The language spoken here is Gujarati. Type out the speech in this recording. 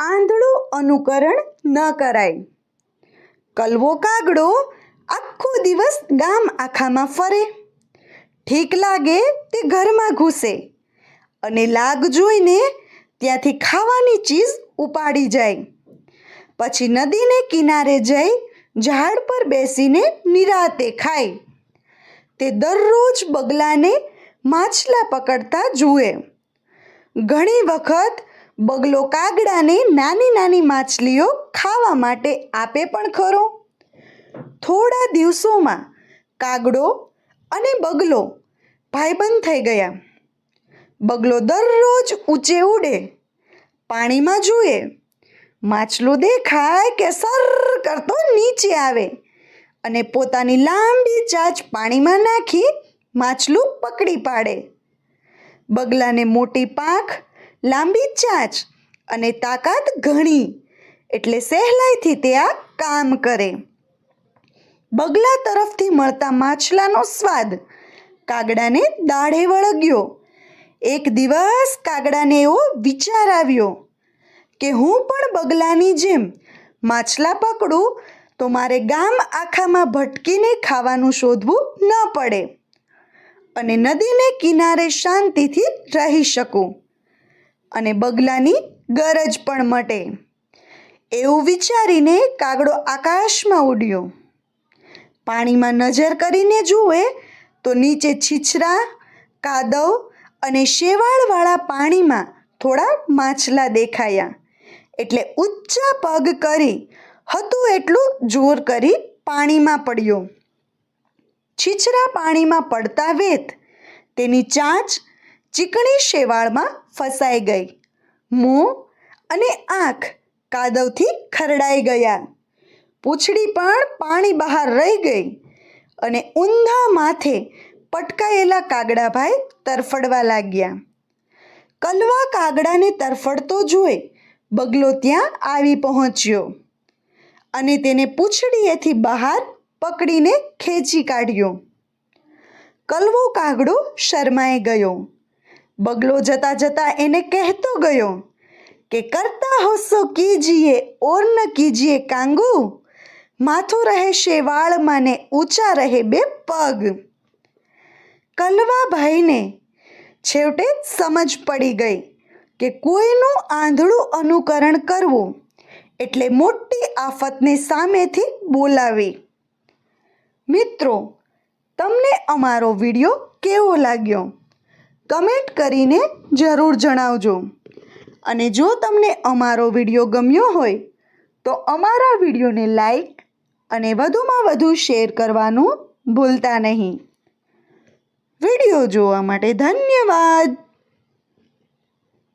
આંધળું અનુકરણ ન કરાય। કલવો કાગડો આખો દિવસ ગામ આખામાં ફરે, ઠીક લાગે તે ઘરમાં ઘૂસે અને લાગ જોઈને ત્યાંથી ખાવાની ચીજ ઉપાડી જાય। પછી નદીને કિનારે જઈ ઝાડ પર બેસીને નિરાંતે ખાય। તે દરરોજ બગલાને માછલા પકડતા જુએ। ઘણી વખત બગલો કાગડાને નાની નાની માછલીઓ ખાવા માટે આપે પણ ખરો। થોડા દિવસોમાં કાગડો અને બગલો ભાઈબંધ થઈ ગયા। બગલો દરરોજ ઊંચે ઉડે, પાણીમાં જુએ, માછલું દેખાય કે સર કરતો નીચે આવે અને પોતાની લાંબી ચાંચ પાણીમાં નાખી માછલું પકડી પાડે। બગલાને મોટી પાંખ, લાંબી ચાંચ અને તાકાત ઘણી, એટલે સહેલાઈથી તે આ કામ કરે। બગલા તરફથી મળતા માછલાનો સ્વાદ કાગડાને દાઢે વળગ્યો। એક દિવસ કાગડાને એવો વિચાર આવ્યો કે હું પણ બગલાની જેમ માછલા પકડું તો મારે ગામ આખામાં ભટકીને ખાવાનું શોધવું ન પડે અને નદીને કિનારે શાંતિથી રહી શકું અને બગલાની ગરજ પણ મટે। એવું વિચારીને કાગડો આકાશમાં ઉડ્યો। પાણીમાં નજર કરીને જુએ તો નીચે છીછરા, કાદવ અને શેવાળવાળા પાણીમાં થોડા માછલા દેખાયા, એટલે ઊંચા પગ કરી હતું એટલું જોર કરી પાણીમાં પડ્યો। છીછરા પાણીમાં પડતા વેત તેની ચાંચ ચીકણી શેવાળમાં ફસાઈ ગઈ। મોં અને આંખ કાદવથી ખરડાઈ ગયા। પૂંછડી પણ પાણી બહાર રહી ગઈ અને ઊંધા માથે પટકાયેલા કાગડાભાઈ તરફડવા લાગ્યા। કલવા કાગડાને તરફડતો જોઈ બગલો ત્યાં આવી પહોંચ્યો અને તેને પૂંછડીએથી બહાર પકડીને ખેંચી કાઢ્યો। કલવો કાગડો શરમાઈ ગયો। બગલો જતા જતા એને કહેતો ગયો કે કરતા હો સો કીજીએ ઓર ન કીજીએ કાંગુ, માથું રહે શેવાળમાં ને ઊંચા રહે બે પગ। કલવા ભાઈને છેવટે સમજ પડી ગઈ કે કોઈનું આંધળું અનુકરણ કરવું એટલે મોટી આફતને સામેથી બોલાવી। મિત્રો, તમને અમારો વિડીયો કેવો લાગ્યો? કમેન્ટ કરીને જરૂર જણાવજો અને જો તમને અમારો વિડીયો ગમ્યો હોય તો અમારા વિડીયોને લાઈક અને વધુમાં વધુ શેર કરવાનું ભૂલતા નહીં। વિડીયો જોવા માટે ધન્યવાદ।